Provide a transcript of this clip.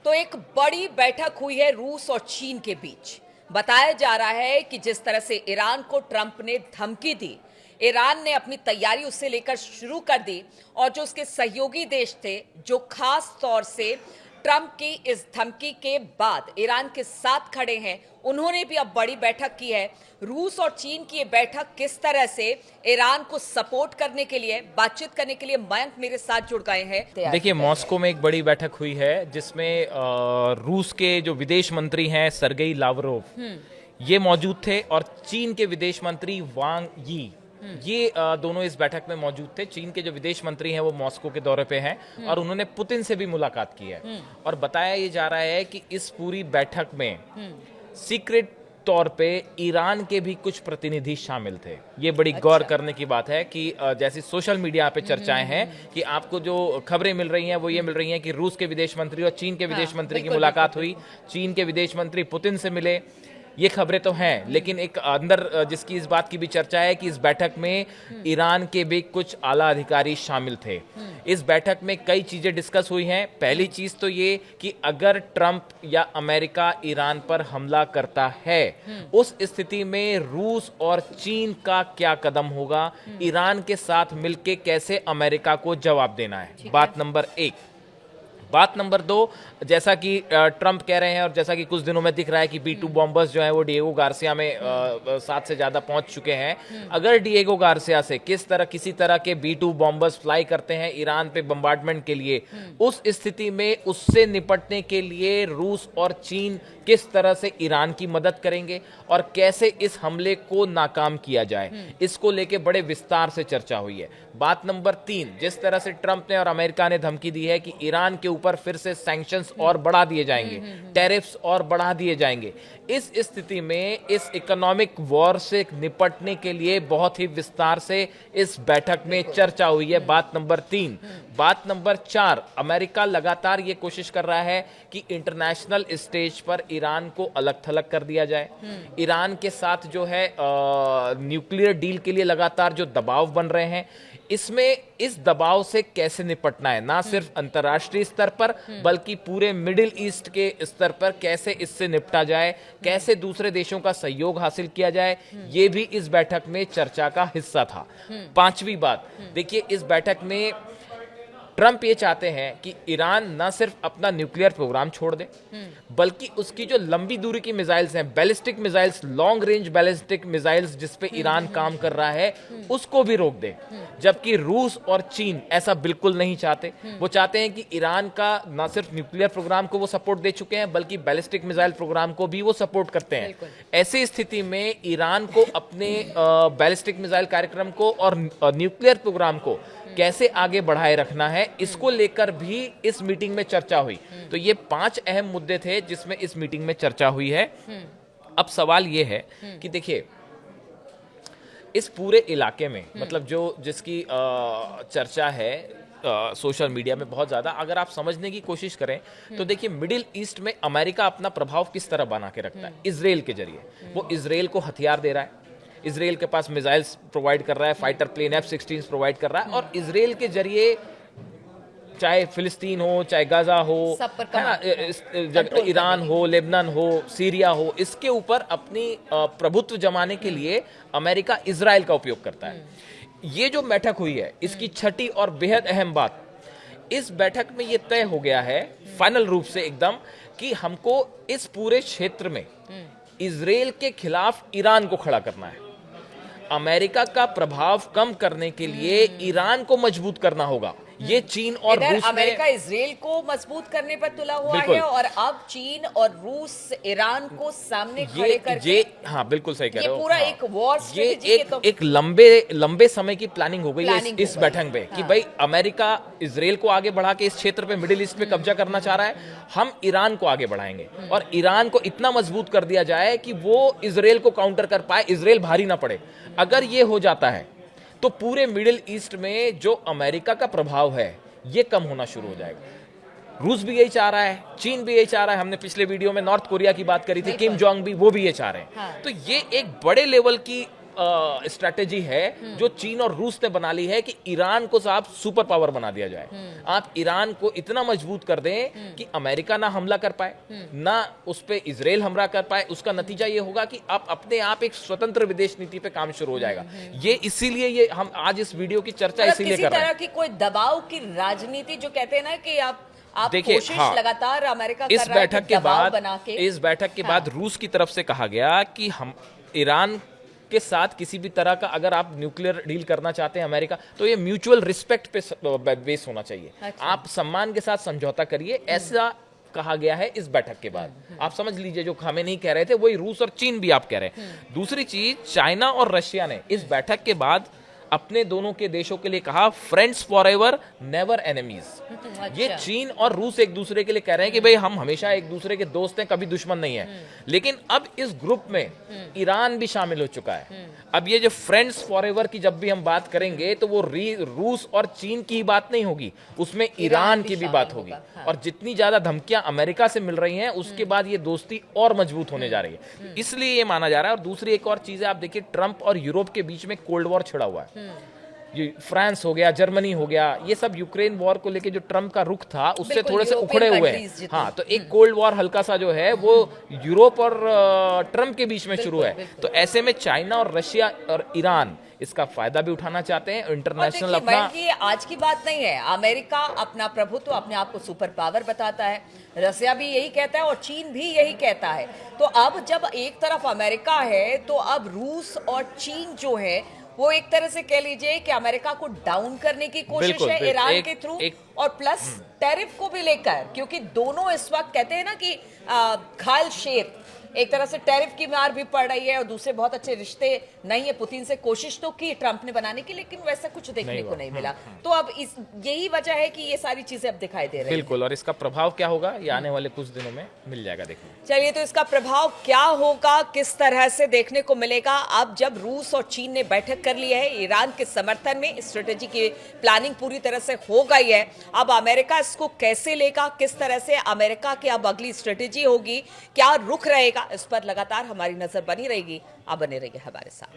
तो एक बड़ी बैठक हुई है रूस और चीन के बीच। बताया जा रहा है कि जिस तरह से ईरान को ट्रंप ने धमकी दी, ईरान ने अपनी तैयारी उससे लेकर शुरू कर दी और जो उसके सहयोगी देश थे, जो खास तौर से ट्रंप की इस धमकी के बाद ईरान के साथ खड़े हैं, उन्होंने भी अब बड़ी बैठक की है। रूस और चीन की ये बैठक किस तरह से ईरान को सपोर्ट करने के लिए, बातचीत करने के लिए मयंक मेरे साथ जुड़ गए हैं। देखिए, मॉस्को में एक बड़ी बैठक हुई है जिसमें रूस के जो विदेश मंत्री हैं सरगेई लावरोव ये मौजूद थे और चीन के विदेश मंत्री वांग यी ये दोनों इस बैठक में मौजूद थे। चीन के जो विदेश मंत्री हैं वो मॉस्को के दौरे पे हैं और उन्होंने पुतिन से भी मुलाकात की है और बताया ये जा रहा है कि इस पूरी बैठक में सीक्रेट तौर पे ईरान के भी कुछ प्रतिनिधि शामिल थे। ये बड़ी गौर करने की बात है कि जैसी सोशल मीडिया पे चर्चाएं हैं कि आपको जो खबरें मिल रही हैं वो ये मिल रही हैं कि रूस के विदेश मंत्री और चीन के विदेश मंत्री की मुलाकात हुई, चीन के विदेश मंत्री पुतिन से मिले, ये खबरें तो हैं, लेकिन एक अंदर जिसकी इस बात की भी चर्चा है कि इस बैठक में ईरान के भी कुछ आला अधिकारी शामिल थे। इस बैठक में कई चीजें डिस्कस हुई हैं। पहली चीज तो ये कि अगर ट्रंप या अमेरिका ईरान पर हमला करता है, उस स्थिति में रूस और चीन का क्या कदम होगा, ईरान के साथ मिलकर कैसे अमेरिका को जवाब देना है, बात नंबर एक। बात नंबर दो, जैसा कि ट्रंप कह रहे हैं और जैसा कि कुछ दिनों में दिख रहा है कि B-2 बॉम्बर्स जो हैं वो डिएगो गार्सिया में 7 से ज्यादा पहुंच चुके हैं। अगर डिएगो गार्सिया से किसी तरह के B-2 बॉम्बर्स फ्लाई करते हैं ईरान पे बम्बार्डमेंट के लिए, उस स्थिति में उससे निपटने के लिए रूस और चीन किस तरह से ईरान की मदद करेंगे और कैसे इस हमले को नाकाम किया जाए, इसको लेके बड़े विस्तार से चर्चा हुई है। बात नंबर 3, जिस तरह से ट्रंप ने और अमेरिका ने धमकी दी है कि ईरान के ऊपर फिर से सैंक्शंस और बढ़ा दिए जाएंगे, टैरिफ्स और बढ़ा दिए जाएंगे, इस स्थिति में इस इकोनॉमिक वॉर से निपटने के लिए बहुत ही विस्तार से इस बैठक में चर्चा हुई है। बात नंबर 3। बात नंबर 4, अमेरिका लगातार ये कोशिश कर रहा है कि इंटरनेशनल स्टेज पर ईरान को अलग थलग कर दिया जाए। ईरान के साथ जो है न्यूक्लियर डील के लिए लगातार जो दबाव बन रहे हैं, इसमें इस दबाव से कैसे निपटना है, ना सिर्फ अंतर्राष्ट्रीय स्तर पर बल्कि पूरे मिडिल ईस्ट के स्तर पर कैसे इससे निपटा जाए, कैसे दूसरे देशों का सहयोग हासिल किया जाए, ये भी इस बैठक में चर्चा का हिस्सा था। 5वीं बात, देखिए, इस बैठक में ट्रंप ये चाहते हैं कि ईरान न सिर्फ अपना न्यूक्लियर प्रोग्राम छोड़ दे बल्कि उसकी जो लंबी दूरी की मिसाइल्स हैं, ballistic missiles, long range ballistic missiles जिस पे ईरान काम कर रहा है, उसको भी रोक दे। जबकि रूस और चीन ऐसा बिल्कुल नहीं चाहते। वो चाहते हैं कि ईरान का न सिर्फ न्यूक्लियर प्रोग्राम को वो सपोर्ट दे चुके हैं बल्कि बैलिस्टिक मिसाइल प्रोग्राम को भी वो सपोर्ट करते हैं। ऐसी स्थिति में ईरान को अपने बैलिस्टिक मिसाइल कार्यक्रम को और न्यूक्लियर प्रोग्राम को कैसे आगे बढ़ाए रखना है, इसको लेकर भी इस मीटिंग में चर्चा हुई। तो ये 5 अहम मुद्दे थे जिसमें इस मीटिंग में चर्चा हुई है। अब सवाल ये है कि देखिए, इस पूरे इलाके में मतलब जिसकी चर्चा है सोशल मीडिया में बहुत ज्यादा, अगर आप समझने की कोशिश करें तो देखिए, मिडिल ईस्ट में अमेरिका अपना प्रभाव किस तरह बना के रखता है, इजराइल के जरिए। वो इजराइल को हथियार दे रहा है, इजराइल के पास मिसाइल्स प्रोवाइड कर रहा है, फाइटर प्लेन F-16 प्रोवाइड कर रहा है और इजराइल के जरिए चाहे फिलिस्तीन हो, चाहे गाजा हो, है ना, ईरान हो, लेबनान हो, सीरिया हो, इसके ऊपर अपनी प्रभुत्व जमाने के लिए अमेरिका इजराइल का उपयोग करता है। ये जो बैठक हुई है, इसकी 6ठी और बेहद अहम बात, इस बैठक में ये तय हो गया है फाइनल रूप से एकदम कि हमको इस पूरे क्षेत्र में इजराइल के खिलाफ ईरान को खड़ा करना है। अमेरिका का प्रभाव कम करने के लिए ईरान को मजबूत करना होगा। ये चीन और रूस अमेरिका इजराइल को मजबूत करने पर तुला हुआ है और अब चीन और रूस ईरान को सामने खड़े करके, ये हाँ बिल्कुल सही कह रहे हो, पूरा एक वॉर स्ट्रेटजी, ये एक लंबे समय की प्लानिंग हो गई है इस बैठक में कि भाई अमेरिका इजराइल को आगे बढ़ा के इस क्षेत्र पे मिडिल ईस्ट में कब्जा करना चाह रहा है, हम ईरान को आगे बढ़ाएंगे और ईरान को इतना मजबूत कर दिया जाए कि वो इजराइल को काउंटर कर पाए, इजराइल भारी ना पड़े। अगर ये हो जाता है तो पूरे मिडिल ईस्ट में जो अमेरिका का प्रभाव है ये कम होना शुरू हो जाएगा। रूस भी यही चाह रहा है, चीन भी यही चाह रहा है, हमने पिछले वीडियो में नॉर्थ कोरिया की बात करी थी, किम जोंग भी, वो भी ये चाह रहे हैं। तो ये एक बड़े लेवल की स्ट्रेटेजी है जो चीन और रूस ने बना ली है कि ईरान को साहब सुपर पावर बना दिया जाए। आप ईरान को इतना मजबूत कर दें कि अमेरिका ना हमला कर पाए, ना उस पे इजराइल हमला कर पाए। उसका नतीजा ये होगा कि आप अपने आप एक स्वतंत्र विदेश नीति पे काम शुरू हो जाएगा। ये इसीलिए ये हम आज इस वीडियो की चर्चा इसीलिए कर रहे हैं। किसी तरह की कोई दबाव की राजनीति जो कहते हैं ना कि आप देखिए, कोशिश लगातार अमेरिका कर इस रहा है बैठक कि के दबाव बाद बना के इस बैठक के बाद रूस की तरफ से कहा गया कि हम ईरान के साथ किसी भी तरह का अगर आप न्यूक्लियर डील करना चाहते हैं अमेरिका, तो ये म्यूचुअल रिस्पेक्ट पे बेस होना चाहिए। अच्छा। आप सम्मान के साथ समझौता करिए, ऐसा कहा गया है इस बैठक के बाद। आप समझ लीजिए जो खामेनेई कह रहे थे वही रूस और चीन भी आप कह रहे हैं। दूसरी चीज, चाइना और रशिया ने इस बैठक के बाद अपने दोनों के देशों के लिए कहा फ्रेंड्स फॉरएवर नेवर एनिमीज। ये चीन और रूस एक दूसरे के लिए कह रहे हैं कि भाई हम हमेशा एक दूसरे के दोस्त हैं, कभी दुश्मन नहीं है। लेकिन अब इस ग्रुप में ईरान भी शामिल हो चुका है। अब ये जो फ्रेंड्स फॉरएवर की जब भी हम बात करेंगे तो वो रूस और चीन की ही बात नहीं होगी, उसमें ईरान की भी बात होगी। और जितनी ज्यादा धमकियां अमेरिका से मिल रही हैं उसके बाद ये दोस्ती और मजबूत होने जा रही है, इसलिए ये माना जा रहा है। और दूसरी एक और चीज है, आप देखिए ट्रंप और यूरोप के बीच में कोल्ड वॉर छिड़ा हुआ है। ये फ्रांस हो गया, जर्मनी हो गया, ये सब यूक्रेन वॉर को लेके जो ट्रंप का रुख था उससे थोड़े से उखड़े हुए हैं। हाँ, तो एक कोल्ड वॉर हल्का सा जो है वो यूरोप और ट्रंप के बीच में शुरू है। तो ऐसे में चाइना और रशिया और ईरान इसका फायदा भी उठाना चाहते हैं। इंटरनेशनल अपना, ये आज की बात नहीं है। अमेरिका अपना प्रभुत्व, अपने आप को सुपर पावर बताता है, रसिया भी यही कहता है और चीन भी यही कहता है। तो अब जब एक तरफ अमेरिका है तो अब रूस और चीन जो है वो एक तरह से कह लीजिए कि अमेरिका को डाउन करने की कोशिश है ईरान के थ्रू, और प्लस टैरिफ को भी लेकर, क्योंकि दोनों इस वक्त कहते हैं ना कि घायल शेर, एक तरह से टैरिफ की मार भी पड़ रही है और दूसरे बहुत अच्छे रिश्ते नहीं है। पुतिन से कोशिश तो की ट्रंप ने बनाने की, लेकिन वैसा कुछ देखने को नहीं मिला। तो अब यही वजह है कि ये सारी चीजें अब दिखाई दे रही हैं। बिल्कुल। और इसका प्रभाव क्या होगा ये आने वाले कुछ दिनों में मिल जाएगा देखने। चलिए, तो इसका प्रभाव क्या होगा, किस तरह से देखने को मिलेगा। अब जब रूस और चीन ने बैठक कर ली है ईरान के समर्थन में, स्ट्रेटेजी की प्लानिंग पूरी तरह से हो गई है। अब अमेरिका इसको कैसे लेगा, किस तरह से अमेरिका की अब अगली स्ट्रेटेजी होगी, क्या रुख रहेगा, इस पर लगातार हमारी नजर बनी रहेगी। आप बने रहिए हमारे साथ।